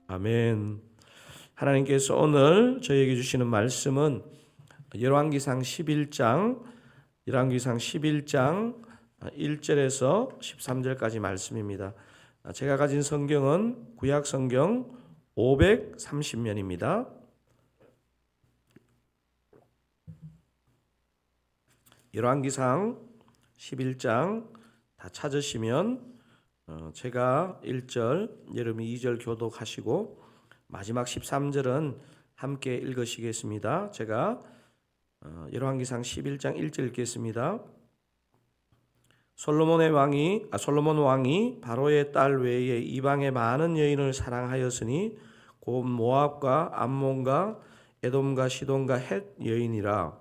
아멘. 하나님께서 오늘 저에게 주시는 말씀은 열왕기상 11장 1절에서 13절까지 말씀입니다. 제가 가진 성경은 구약 성경 530면입니다. 열왕기상 11장 다 찾으시면 제가 1절, 여러분이 2절 교독하시고 마지막 13절은 함께 읽으시겠습니다. 제가 열왕기상 11장 1절 읽겠습니다. 솔로몬 왕이 바로의 딸 외에 이방의 많은 여인을 사랑하였으니 곧 모압과 암몬과 에돔과 시돈과 헷 여인이라.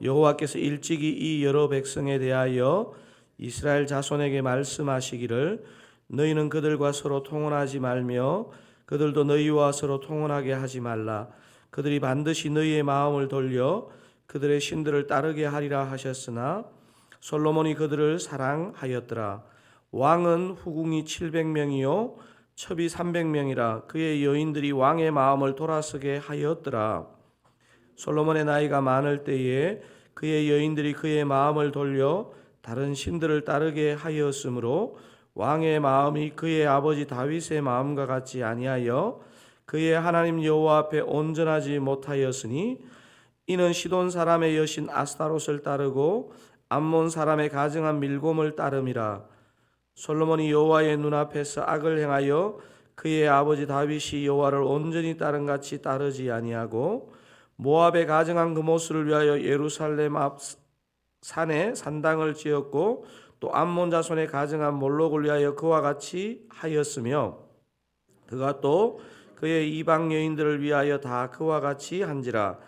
여호와께서 일찍이 이 여러 백성에 대하여 이스라엘 자손에게 말씀하시기를 너희는 그들과 서로 통혼하지 말며 그들도 너희와 서로 통혼하게 하지 말라. 그들이 반드시 너희의 마음을 돌려 그들의 신들을 따르게 하리라 하셨으나 솔로몬이 그들을 사랑하였더라. 왕은 후궁이 700명이요 첩이 300명이라. 그의 여인들이 왕의 마음을 돌아서게 하였더라. 솔로몬의 나이가 많을 때에 그의 여인들이 그의 마음을 돌려 다른 신들을 따르게 하였으므로 왕의 마음이 그의 아버지 다윗의 마음과 같지 아니하여 그의 하나님 여호와 앞에 온전하지 못하였으니 이는 시돈 사람의 여신 아스타롯을 따르고 암몬 사람의 가증한 밀곰을 따름이라. 솔로몬이 여호와의 눈앞에서 악을 행하여 그의 아버지 다윗이 여호와를 온전히 따른 같이 따르지 아니하고 모압의 가증한 금오스를 위하여 예루살렘 앞 산에 산당을 지었고 또 암몬 자손의 가증한 몰록을 위하여 그와 같이 하였으며 그가 또 그의 이방 여인들을 위하여 다 그와 같이 한지라.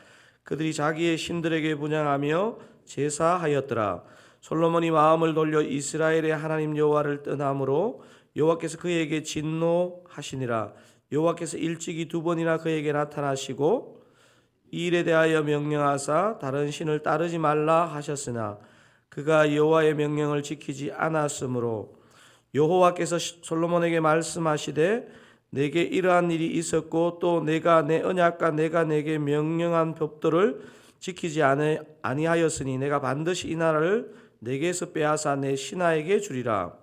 그들이 자기의 신들에게 분향하며 제사하였더라. 솔로몬이 마음을 돌려 이스라엘의 하나님 여호와를 떠남으로 여호와께서 그에게 진노하시니라. 여호와께서 일찍이 2번이나 그에게 나타나시고 이 일에 대하여 명령하사 다른 신을 따르지 말라 하셨으나 그가 여호와의 명령을 지키지 않았으므로 여호와께서 솔로몬에게 말씀하시되 내게 이러한 일이 있었고 또 내가 내 언약과 내가 내게 명령한 법도를 지키지 아니하였으니 내가 반드시 이 나라를 내게서 빼앗아 내 신하에게 주리라.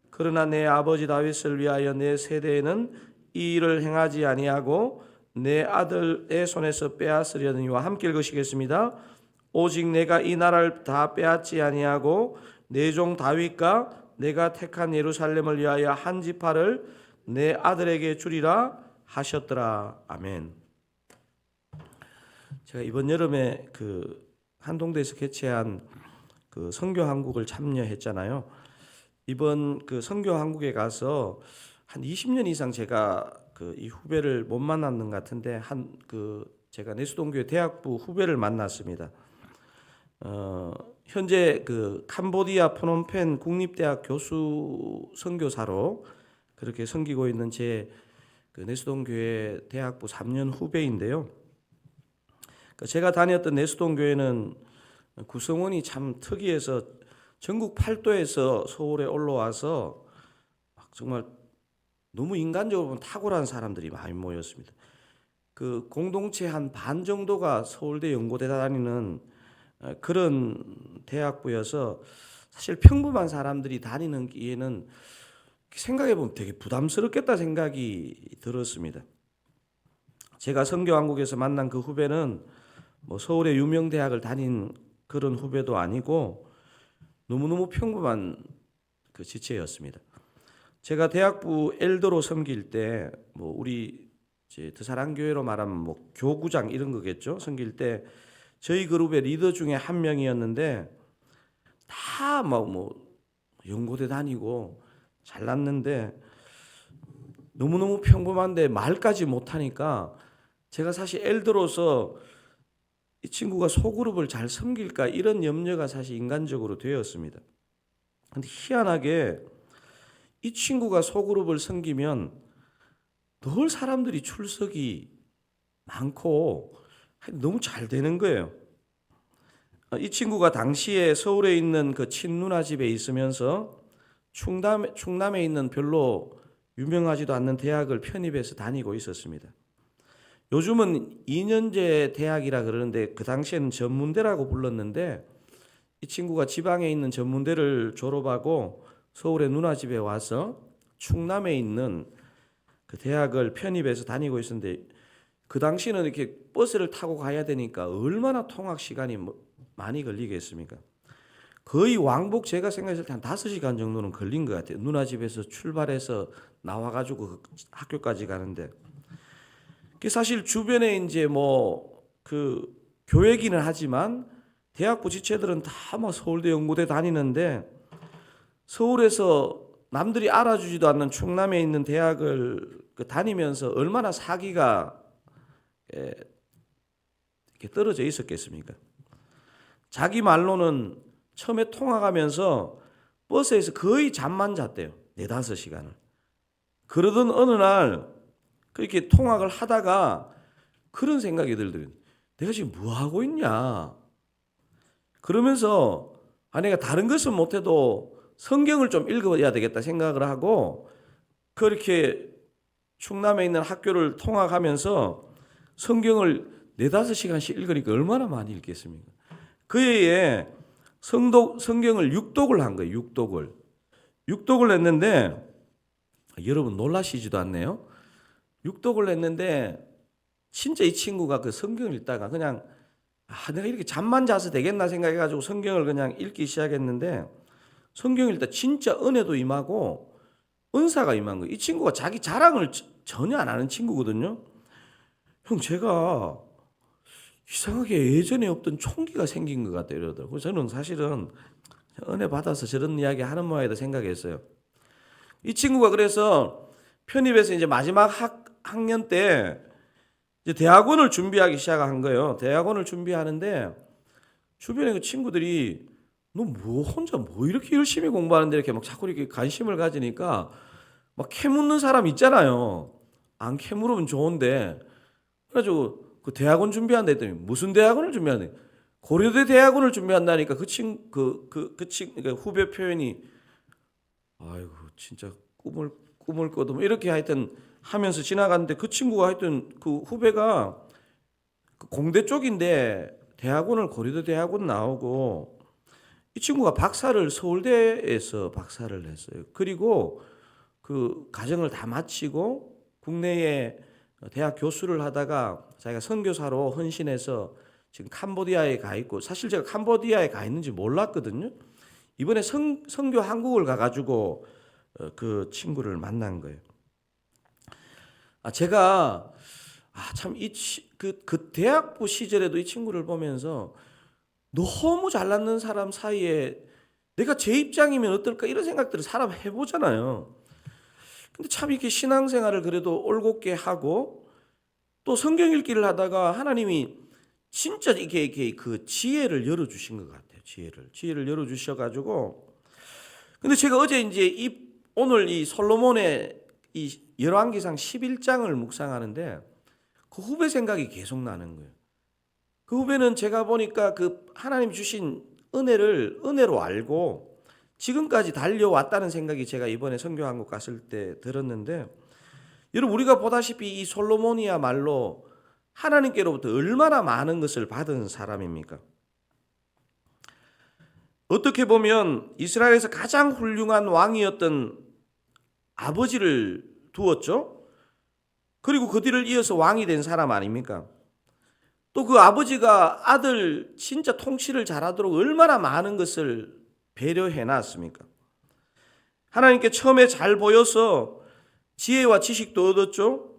그러나 내 아버지 다윗을 위하여 내 세대에는 이 일을 행하지 아니하고 내 아들의 손에서 빼앗으려니와. 함께 읽으시겠습니다. 오직 내가 이 나라를 다 빼앗지 아니하고 내 종 다윗과 내가 택한 예루살렘을 위하여 한 지파를 내 아들에게 주리라 하셨더라. 아멘. 제가 이번 여름에 한동대에서 개최한 선교 한국을 참여했잖아요. 이번 선교 한국에 가서 한 20년 이상 제가 이 후배를 못 만났는 것 같은데 제가 내수동교회 대학부 후배를 만났습니다. 현재 캄보디아 프놈펜 국립대학 교수 선교사로 그렇게 섬기고 있는 제 내수동교회 대학부 3년 후배인데요. 제가 다녔던 내수동교회는 구성원이 참 특이해서 전국 8도에서 서울에 올라와서 정말 너무 인간적으로 보면 탁월한 사람들이 많이 모였습니다. 공동체 한 반 정도가 서울대 연고대 다니는 그런 대학부여서 사실 평범한 사람들이 다니는 기에는 생각해보면 되게 부담스럽겠다 생각이 들었습니다. 제가 선교왕국에서 만난 그 후배는 서울의 유명 대학을 다닌 그런 후배도 아니고 너무너무 평범한 지체였습니다. 제가 대학부 엘더로 섬길 때 우리 드사랑교회로 말하면 교구장 이런 거겠죠. 섬길 때 저희 그룹의 리더 중에 한 명이었는데 다 연고대 다니고 잘났는데 너무너무 평범한데 말까지 못하니까 제가 사실 엘더로서 이 친구가 소그룹을 잘 섬길까 이런 염려가 사실 인간적으로 되었습니다. 근데 희한하게 이 친구가 소그룹을 섬기면 늘 사람들이 출석이 많고 너무 잘 되는 거예요. 이 친구가 당시에 서울에 있는 친누나 집에 있으면서 충남에 있는 별로 유명하지도 않는 대학을 편입해서 다니고 있었습니다. 요즘은 2년제 대학이라 그러는데 그 당시에는 전문대라고 불렀는데 이 친구가 지방에 있는 전문대를 졸업하고 서울의 누나 집에 와서 충남에 있는 그 대학을 편입해서 다니고 있었는데 그 당시는 이렇게 버스를 타고 가야 되니까 얼마나 통학 시간이 많이 걸리겠습니까? 거의 왕복 제가 생각했을 때 한 5시간 정도는 걸린 것 같아요. 누나 집에서 출발해서 나와가지고 학교까지 가는데. 사실 주변에 이제 뭐 그 교회기는 하지만 대학부 지체들은 다 뭐 서울대 연고대 다니는데 서울에서 남들이 알아주지도 않는 충남에 있는 대학을 다니면서 얼마나 사기가 이렇게 떨어져 있었겠습니까? 자기 말로는 처음에 통학하면서 버스에서 거의 잠만 잤대요. 4-5시간을. 그러던 어느 날 그렇게 통학을 하다가 그런 생각이 들더라고요. 내가 지금 뭐 하고 있냐? 그러면서 내가 다른 것은 못해도 성경을 좀 읽어야 되겠다 생각을 하고 그렇게 충남에 있는 학교를 통학하면서 성경을 4-5시간씩 읽으니까 얼마나 많이 읽겠습니까? 그 해에 성경을 6독을 한 거예요. 6독을. 6독을 했는데 여러분 놀라시지도 않네요. 6독을 했는데 진짜 이 친구가 그 성경을 읽다가 그냥 내가 이렇게 잠만 자서 되겠나 생각해가지고 성경을 그냥 읽기 시작했는데 성경 읽다 진짜 은혜도 임하고 은사가 임한 거예요. 이 친구가 자기 자랑을 전혀 안 하는 친구거든요. 형 제가 이상하게 예전에 없던 총기가 생긴 것 같아요 이러더라고요. 저는 사실은 은혜 받아서 저런 이야기 하는 모양이다 생각했어요. 이 친구가 그래서 편입해서 이제 마지막 학년 때 이제 대학원을 준비하기 시작한 거예요. 대학원을 준비하는데 주변에 그 친구들이 너 뭐 혼자 뭐 이렇게 열심히 공부하는데 이렇게 막 자꾸 이렇게 관심을 가지니까 막 캐묻는 사람 있잖아요. 안 캐물으면 좋은데 그래가지고 그 대학원 준비한다 했더니 무슨 대학원을 준비하는데 고려대 대학원을 준비한다니까 그러니까 후배 표현이 아이고 진짜 꿈을 꿔도 뭐 이렇게 하여튼 하면서 지나갔는데 그 친구가 하여튼 그 후배가 그 공대 쪽인데 대학원을 고려대 대학원 나오고 이 친구가 박사를 서울대에서 박사를 했어요. 그리고 그 과정을 다 마치고 국내에 대학 교수를 하다가 자기가 선교사로 헌신해서 지금 캄보디아에 가 있고 사실 제가 캄보디아에 가 있는지 몰랐거든요. 이번에 선교 한국을 가가지고 그 친구를 만난 거예요. 제가 참 그 대학부 시절에도 이 친구를 보면서 너무 잘났는 사람 사이에 내가 제 입장이면 어떨까 이런 생각들을 사람 해보잖아요. 근데 참 이렇게 신앙생활을 그래도 올곧게 하고 또 성경 읽기를 하다가 하나님이 진짜 이렇게 그 지혜를 열어주신 것 같아요. 지혜를 열어주셔가지고 근데 제가 어제 이제 오늘 이 솔로몬의 이 열왕기상 11장을 묵상하는데 그 후배 생각이 계속 나는 거예요. 그 후배는 제가 보니까 그 하나님 주신 은혜를 은혜로 알고 지금까지 달려왔다는 생각이 제가 이번에 선교한국 갔을 때 들었는데 여러분 우리가 보다시피 이 솔로몬이야말로 하나님께로부터 얼마나 많은 것을 받은 사람입니까? 어떻게 보면 이스라엘에서 가장 훌륭한 왕이었던 아버지를 두었죠. 그리고 그 뒤를 이어서 왕이 된 사람 아닙니까? 또 그 아버지가 아들 진짜 통치를 잘하도록 얼마나 많은 것을 배려해 놨습니까? 하나님께 처음에 잘 보여서 지혜와 지식도 얻었죠.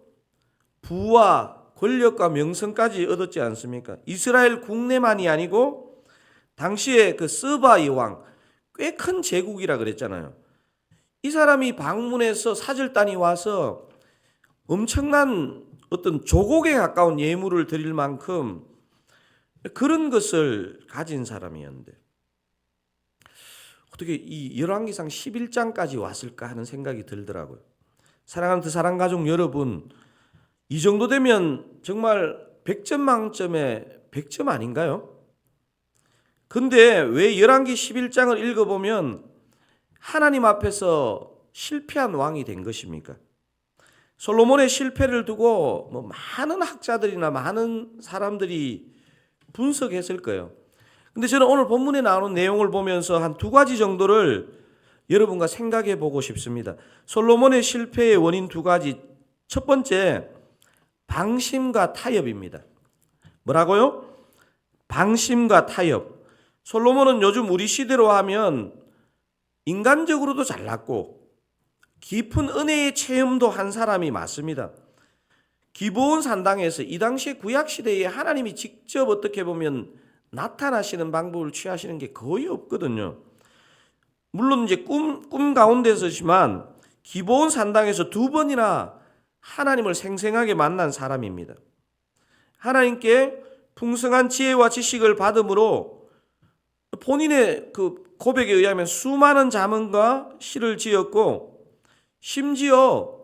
부와 권력과 명성까지 얻었지 않습니까? 이스라엘 국내만이 아니고 당시에 그 스바이 왕, 꽤 큰 제국이라 그랬잖아요. 이 사람이 방문해서 사절단이 와서 엄청난 어떤 조국에 가까운 예물을 드릴 만큼 그런 것을 가진 사람이었는데 어떻게 이 열왕기상 11장까지 왔을까 하는 생각이 들더라고요. 사랑하는 사랑 가족 여러분, 이 정도 되면 정말 100점 만점에 100점 아닌가요? 근데 왜 열왕기 11장을 읽어보면 하나님 앞에서 실패한 왕이 된 것입니까? 솔로몬의 실패를 두고 뭐 많은 학자들이나 많은 사람들이 분석했을 거예요. 근데 저는 오늘 본문에 나오는 내용을 보면서 한 두 가지 정도를 여러분과 생각해 보고 싶습니다. 솔로몬의 실패의 원인 두 가지. 첫 번째, 방심과 타협입니다. 뭐라고요? 방심과 타협. 솔로몬은 요즘 우리 시대로 하면 인간적으로도 잘났고 깊은 은혜의 체험도 한 사람이 맞습니다. 기브온 산당에서 이 당시 구약 시대에 하나님이 직접 어떻게 보면 나타나시는 방법을 취하시는 게 거의 없거든요. 물론 이제 꿈 가운데서지만 기브온 산당에서 두 번이나 하나님을 생생하게 만난 사람입니다. 하나님께 풍성한 지혜와 지식을 받음으로 본인의 그 고백에 의하면 수많은 자문과 시를 지었고 심지어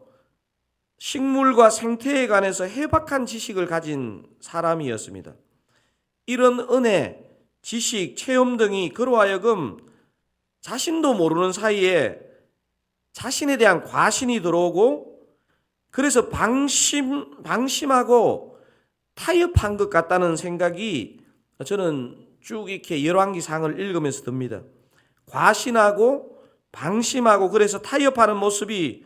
식물과 생태에 관해서 해박한 지식을 가진 사람이었습니다. 이런 은혜, 지식, 체험 등이 그로 하여금 자신도 모르는 사이에 자신에 대한 과신이 들어오고 그래서 방심하고 타협한 것 같다는 생각이 저는 쭉 이렇게 열왕기상을 읽으면서 듭니다. 과신하고 방심하고 그래서 타협하는 모습이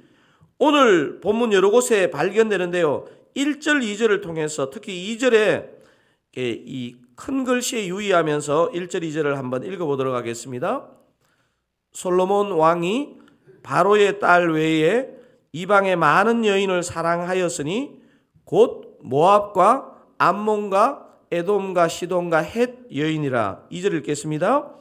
오늘 본문 여러 곳에 발견되는데요. 1절, 2절을 통해서 특히 2절에 이 큰 글씨에 유의하면서 1절, 2절을 한번 읽어보도록 하겠습니다. 솔로몬 왕이 바로의 딸 외에 이방의 많은 여인을 사랑하였으니 곧 모압과 암몬과 에돔과 시돈과 헷 여인이라. 2절 읽겠습니다.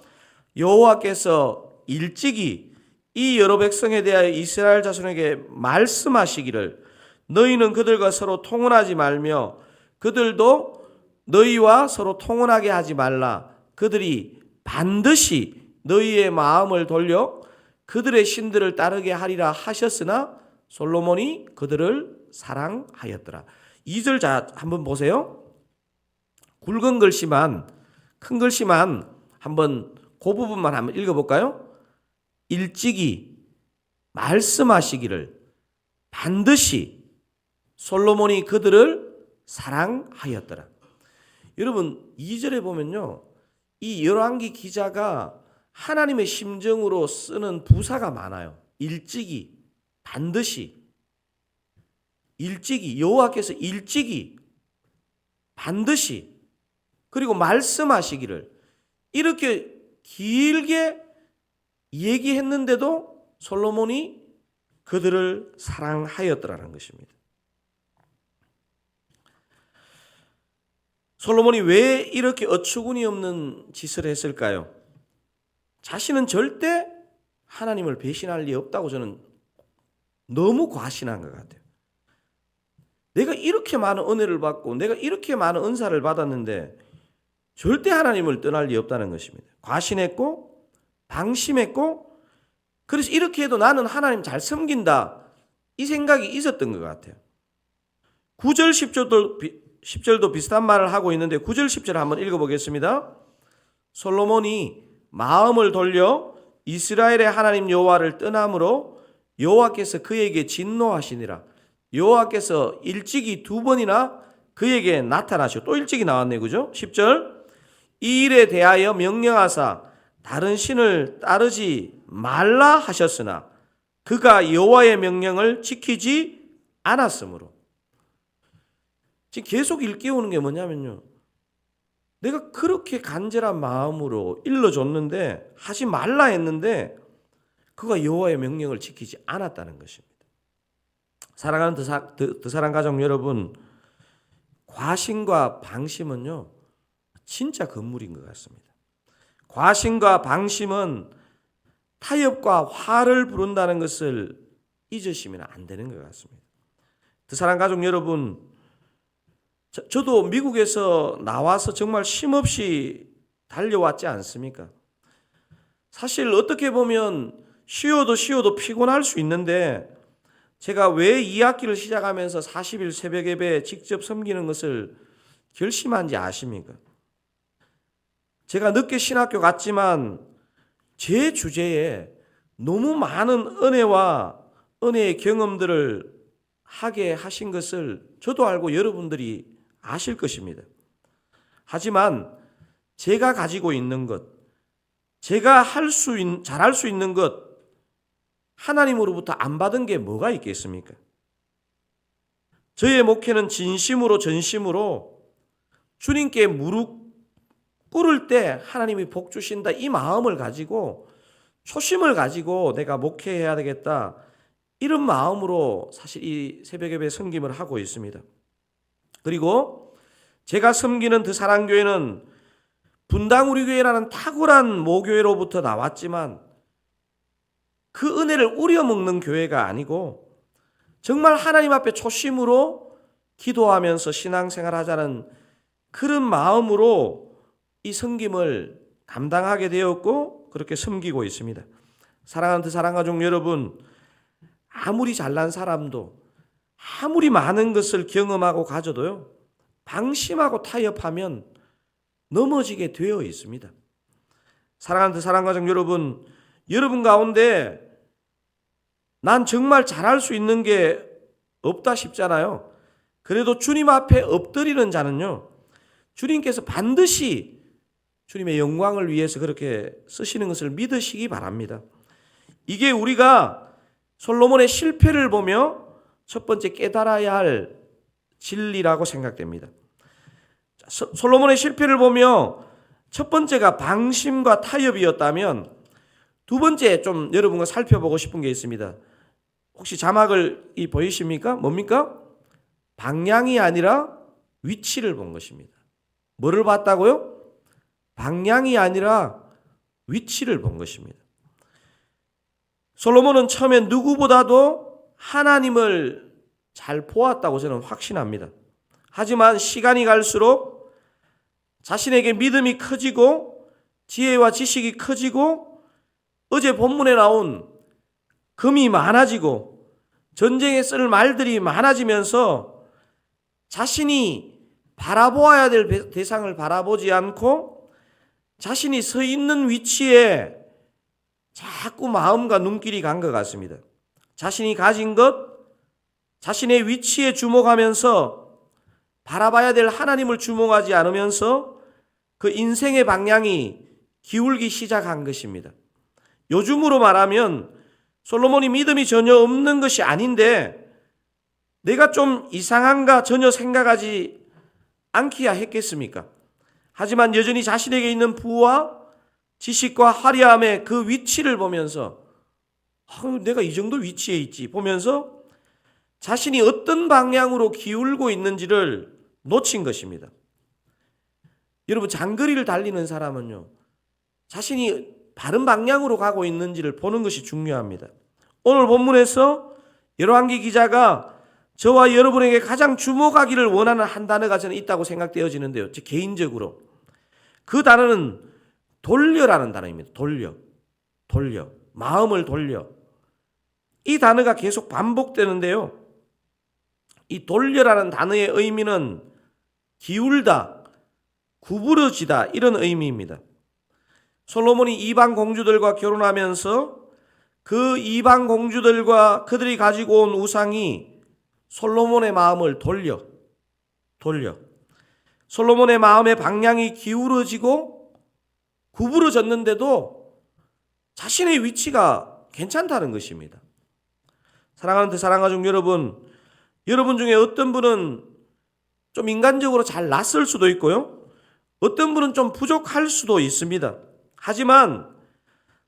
여호와께서 일찍이 이 여러 백성에 대하여 이스라엘 자손에게 말씀하시기를 너희는 그들과 서로 통혼하지 말며 그들도 너희와 서로 통혼하게 하지 말라. 그들이 반드시 너희의 마음을 돌려 그들의 신들을 따르게 하리라 하셨으나 솔로몬이 그들을 사랑하였더라. 2절 자 한번 보세요. 굵은 글씨만 큰 글씨만 한번 그 부분만 한번 읽어볼까요? 일찍이 말씀하시기를 반드시 솔로몬이 그들을 사랑하였더라. 여러분 2절에 보면요. 이 열왕기 기자가 하나님의 심정으로 쓰는 부사가 많아요. 일찍이, 반드시, 일찍이, 여호와께서 일찍이, 반드시, 그리고 말씀하시기를 이렇게 길게 얘기했는데도 솔로몬이 그들을 사랑하였더라는 것입니다. 솔로몬이 왜 이렇게 어처구니 없는 짓을 했을까요? 자신은 절대 하나님을 배신할 리 없다고 저는 너무 과신한 것 같아요. 내가 이렇게 많은 은혜를 받고 내가 이렇게 많은 은사를 받았는데 절대 하나님을 떠날 리 없다는 것입니다. 과신했고 방심했고 그래서 이렇게 해도 나는 하나님 잘 섬긴다 이 생각이 있었던 것 같아요. 9절 10절도 비슷한 말을 하고 있는데 9절 10절 한번 읽어보겠습니다. 솔로몬이 마음을 돌려 이스라엘의 하나님 여호와를 떠남으로 여호와께서 그에게 진노하시니라. 여호와께서 일찍이 두 번이나 그에게 나타나시고 또 일찍이 나왔네요. 그죠? 10절 이 일에 대하여 명령하사 다른 신을 따르지 말라 하셨으나 그가 여호와의 명령을 지키지 않았으므로. 지금 계속 일깨우는 게 뭐냐면요. 내가 그렇게 간절한 마음으로 일러줬는데 하지 말라 했는데 그가 여호와의 명령을 지키지 않았다는 것입니다. 사랑하는 드사랑 가족 여러분, 과신과 방심은요 진짜 건물인 것 같습니다. 과신과 방심은 타협과 화를 부른다는 것을 잊으시면 안 되는 것 같습니다. 드사랑 가족 여러분, 저도 미국에서 나와서 정말 쉼없이 달려왔지 않습니까? 사실 어떻게 보면 쉬어도 피곤할 수 있는데 제가 왜 2학기를 시작하면서 40일 새벽 예배 직접 섬기는 것을 결심한지 아십니까? 제가 늦게 신학교 갔지만 제 주제에 너무 많은 은혜와 은혜의 경험들을 하게 하신 것을 저도 알고 여러분들이 아실 것입니다. 하지만 제가 가지고 있는 것, 제가 잘할 수 있는 것, 하나님으로부터 안 받은 게 뭐가 있겠습니까? 저의 목회는 진심으로 전심으로 주님께 무릎 꿇을 때 하나님이 복 주신다, 이 마음을 가지고 초심을 가지고 내가 목회해야 되겠다, 이런 마음으로 사실 이 새벽예배 섬김을 하고 있습니다. 그리고 제가 섬기는 그 사랑교회는 분당 우리 교회라는 탁월한 모교회로부터 나왔지만 그 은혜를 우려먹는 교회가 아니고 정말 하나님 앞에 초심으로 기도하면서 신앙생활하자는 그런 마음으로 이 섬김을 감당하게 되었고 그렇게 섬기고 있습니다. 사랑하는 그 사랑가족 여러분, 아무리 잘난 사람도 아무리 많은 것을 경험하고 가져도요, 방심하고 타협하면 넘어지게 되어 있습니다. 사랑하는 그 사랑가족 여러분, 여러분 가운데 난 정말 잘할 수 있는 게 없다 싶잖아요. 그래도 주님 앞에 엎드리는 자는요, 주님께서 반드시 주님의 영광을 위해서 그렇게 쓰시는 것을 믿으시기 바랍니다. 이게 우리가 솔로몬의 실패를 보며 첫 번째 깨달아야 할 진리라고 생각됩니다. 솔로몬의 실패를 보며 첫 번째가 방심과 타협이었다면 두 번째 좀 여러분과 살펴보고 싶은 게 있습니다. 혹시 자막을 보이십니까? 뭡니까? 방향이 아니라 위치를 본 것입니다. 뭐를 봤다고요? 방향이 아니라 위치를 본 것입니다. 솔로몬은 처음에 누구보다도 하나님을 잘 보았다고 저는 확신합니다. 하지만 시간이 갈수록 자신에게 믿음이 커지고 지혜와 지식이 커지고 어제 본문에 나온 금이 많아지고 전쟁에 쓸 말들이 많아지면서 자신이 바라보아야 될 대상을 바라보지 않고 자신이 서 있는 위치에 자꾸 마음과 눈길이 간 것 같습니다. 자신이 가진 것, 자신의 위치에 주목하면서 바라봐야 될 하나님을 주목하지 않으면서 그 인생의 방향이 기울기 시작한 것입니다. 요즘으로 말하면 솔로몬이 믿음이 전혀 없는 것이 아닌데 내가 좀 이상한가 전혀 생각하지 않기야 했겠습니까? 하지만 여전히 자신에게 있는 부와 지식과 화려함의 그 위치를 보면서 내가 이 정도 위치에 있지 보면서 자신이 어떤 방향으로 기울고 있는지를 놓친 것입니다. 여러분, 장거리를 달리는 사람은요, 자신이 바른 방향으로 가고 있는지를 보는 것이 중요합니다. 오늘 본문에서 열왕기 기자가 저와 여러분에게 가장 주목하기를 원하는 한 단어가 저는 있다고 생각되어지는데요. 제 개인적으로 그 단어는 돌려라는 단어입니다. 돌려, 마음을 돌려. 이 단어가 계속 반복되는데요. 이 돌려라는 단어의 의미는 기울다, 구부러지다, 이런 의미입니다. 솔로몬이 이방 공주들과 결혼하면서 그 이방 공주들과 그들이 가지고 온 우상이 솔로몬의 마음을 돌려. 솔로몬의 마음의 방향이 기울어지고 구부러졌는데도 자신의 위치가 괜찮다는 것입니다. 사랑하는 사랑가족 여러분, 여러분 중에 어떤 분은 좀 인간적으로 잘 낯설 수도 있고요, 어떤 분은 좀 부족할 수도 있습니다. 하지만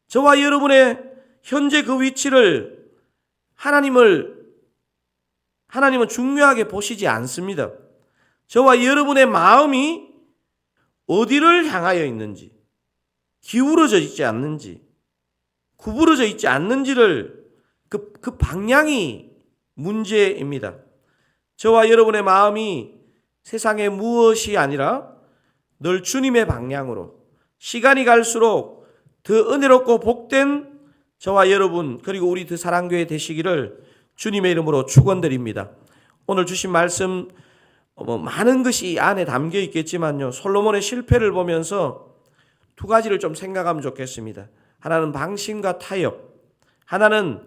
저와 여러분의 현재 그 위치를 하나님은 중요하게 보시지 않습니다. 저와 여러분의 마음이 어디를 향하여 있는지, 기울어져 있지 않는지, 구부러져 있지 않는지를 그 방향이 문제입니다. 저와 여러분의 마음이 세상의 무엇이 아니라 늘 주님의 방향으로 시간이 갈수록 더 은혜롭고 복된 저와 여러분 그리고 우리 그 사랑교회 되시기를 주님의 이름으로 축원드립니다. 오늘 주신 말씀 많은 것이 안에 담겨 있겠지만요, 솔로몬의 실패를 보면서 두 가지를 좀 생각하면 좋겠습니다. 하나는 방심과 타협, 하나는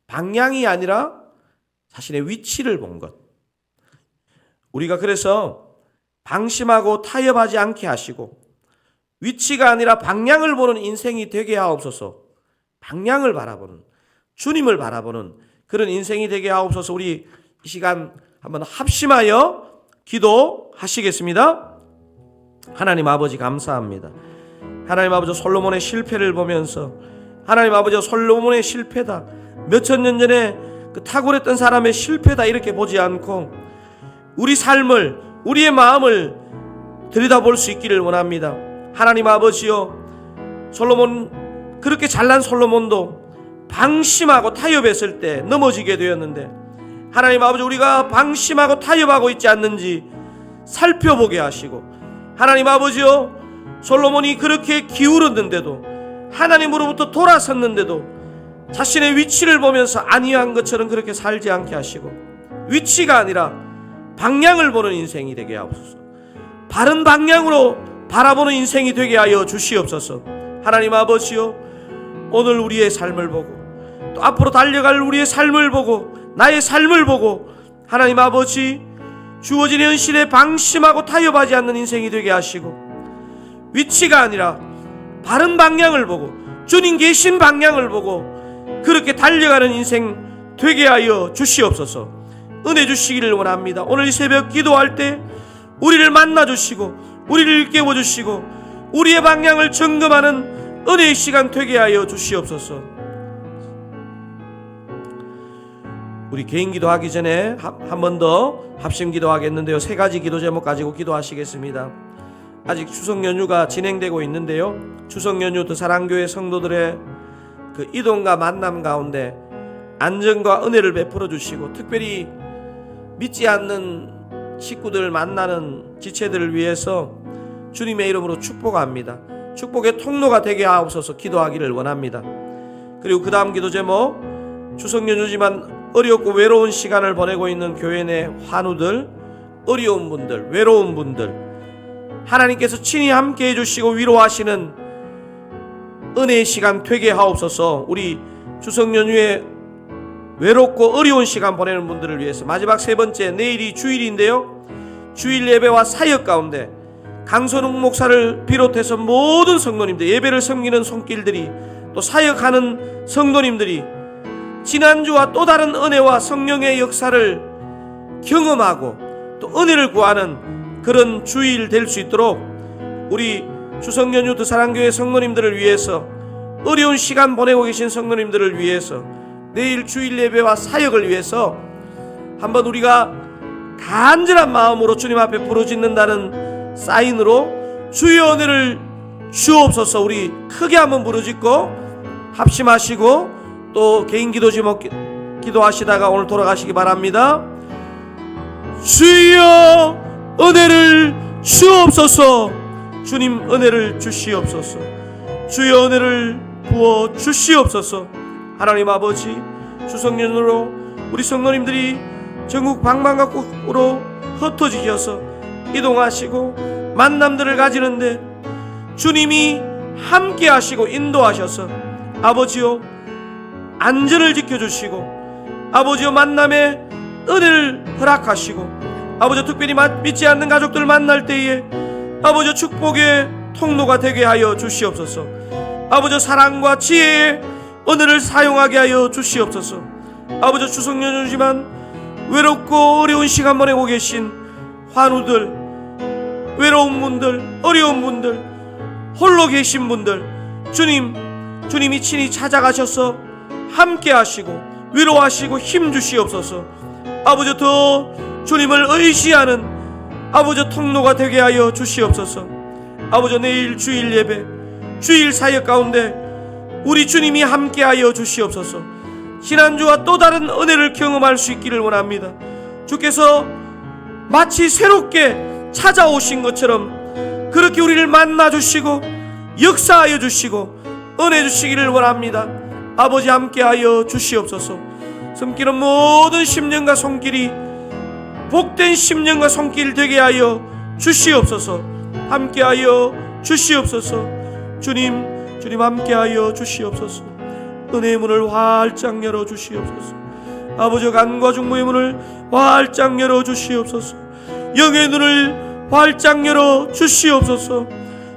방향이 아니라 자신의 위치를 본 것. 우리가 그래서 방심하고 타협하지 않게 하시고 위치가 아니라 방향을 보는 인생이 되게 하옵소서. 방향을 바라보는, 주님을 바라보는 그런 인생이 되게 하옵소서. 우리 이 시간 한번 합심하여 기도하시겠습니다. 하나님 아버지 감사합니다. 하나님 아버지 솔로몬의 실패를 보면서 하나님 아버지 솔로몬의 실패다, 몇천 년 전에 그 탁월했던 사람의 실패다 이렇게 보지 않고 우리 삶을, 우리의 마음을 들여다볼 수 있기를 원합니다. 하나님 아버지여, 솔로몬, 그렇게 잘난 솔로몬도 방심하고 타협했을 때 넘어지게 되었는데 하나님 아버지, 우리가 방심하고 타협하고 있지 않는지 살펴보게 하시고, 하나님 아버지여, 솔로몬이 그렇게 기울었는데도, 하나님으로부터 돌아섰는데도 자신의 위치를 보면서 안이한 것처럼 그렇게 살지 않게 하시고 위치가 아니라 방향을 보는 인생이 되게 하옵소서. 바른 방향으로 바라보는 인생이 되게 하여 주시옵소서. 하나님 아버지여, 오늘 우리의 삶을 보고 또 앞으로 달려갈 우리의 삶을 보고 나의 삶을 보고 하나님 아버지, 주어진 현실에 방심하고 타협하지 않는 인생이 되게 하시고 위치가 아니라 바른 방향을 보고 주님 계신 방향을 보고 그렇게 달려가는 인생 되게 하여 주시옵소서. 은혜 주시기를 원합니다. 오늘 이 새벽 기도할 때 우리를 만나주시고 우리를 깨워주시고 우리의 방향을 점검하는 은혜의 시간 되게 하여 주시옵소서. 우리 개인 기도하기 전에 한 번 더 합심 기도하겠는데요, 3가지 기도 제목 가지고 기도하시겠습니다. 아직 추석 연휴가 진행되고 있는데요, 추석 연휴 더 사랑교회 성도들의 그 이동과 만남 가운데 안전과 은혜를 베풀어 주시고 특별히 믿지 않는 식구들 만나는 지체들을 위해서 주님의 이름으로 축복합니다. 축복의 통로가 되게 하옵소서 기도하기를 원합니다. 그리고 그 다음 기도 제목, 추석 연휴지만 어렵고 외로운 시간을 보내고 있는 교회 내 환우들, 어려운 분들, 외로운 분들, 하나님께서 친히 함께 해주시고 위로하시는 은혜의 시간 되게 하옵소서. 우리 추석 연휴에 외롭고 어려운 시간 보내는 분들을 위해서 마지막 3번째, 내일이 주일인데요, 주일 예배와 사역 가운데 강선웅 목사를 비롯해서 모든 성도님들, 예배를 섬기는 손길들이 또 사역하는 성도님들이 지난주와 또 다른 은혜와 성령의 역사를 경험하고 또 은혜를 구하는 그런 주일 될 수 있도록 우리 추석 연휴 더 사랑교회 성도님들을 위해서, 어려운 시간 보내고 계신 성도님들을 위해서, 내일 주일 예배와 사역을 위해서 한번 우리가 간절한 마음으로 주님 앞에 부르짖는다는 사인으로 주의 은혜를 주옵소서. 우리 크게 한번 부르짖고 합심하시고 또 개인 기도 제목 기도하시다가 오늘 돌아가시기 바랍니다. 주여 은혜를 주옵소서. 주님 은혜를 주시옵소서. 주여 은혜를 부어 주시옵소서. 하나님 아버지, 추석 연휴로 우리 성도님들이 전국 방방각국으로 흩어지셔서 이동하시고 만남들을 가지는데 주님이 함께 하시고 인도하셔서 아버지요 안전을 지켜주시고 아버지요 만남의 은혜를 허락하시고 아버지 특별히 믿지 않는 가족들 만날 때에 아버지 축복의 통로가 되게 하여 주시옵소서. 아버지 사랑과 지혜의 은혜를 사용하게 하여 주시옵소서. 아버지 추석 연휴지만 외롭고 어려운 시간 보내고 계신 환우들, 외로운 분들, 어려운 분들, 홀로 계신 분들 주님이 친히 찾아가셔서 함께 하시고 위로하시고 힘 주시옵소서. 아버지 더 주님을 의지하는 아버지 통로가 되게 하여 주시옵소서. 아버지 내일 주일 예배, 주일 사역 가운데 우리 주님이 함께 하여 주시옵소서. 지난주와 또 다른 은혜를 경험할 수 있기를 원합니다. 주께서 마치 새롭게 찾아오신 것처럼 그렇게 우리를 만나 주시고 역사하여 주시고 은혜 주시기를 원합니다. 아버지 함께하여 주시옵소서. 섬기는 모든 심령과 손길이 복된 심령과 손길 되게 하여 주시옵소서. 함께하여 주시옵소서. 주님 함께하여 주시옵소서. 은혜의 문을 활짝 열어 주시옵소서. 아버지 간과 중모의 문을 활짝 열어 주시옵소서. 영의 눈을 활짝 열어 주시옵소서.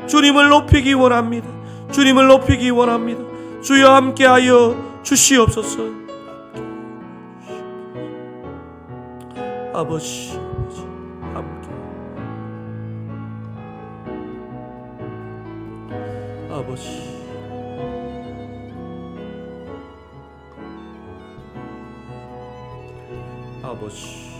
주님을 높이기 원합니다. 주님을 높이기 원합니다. 주여 함께하여 주시옵소서. 아버지 함께 아버지 아버지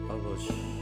아버지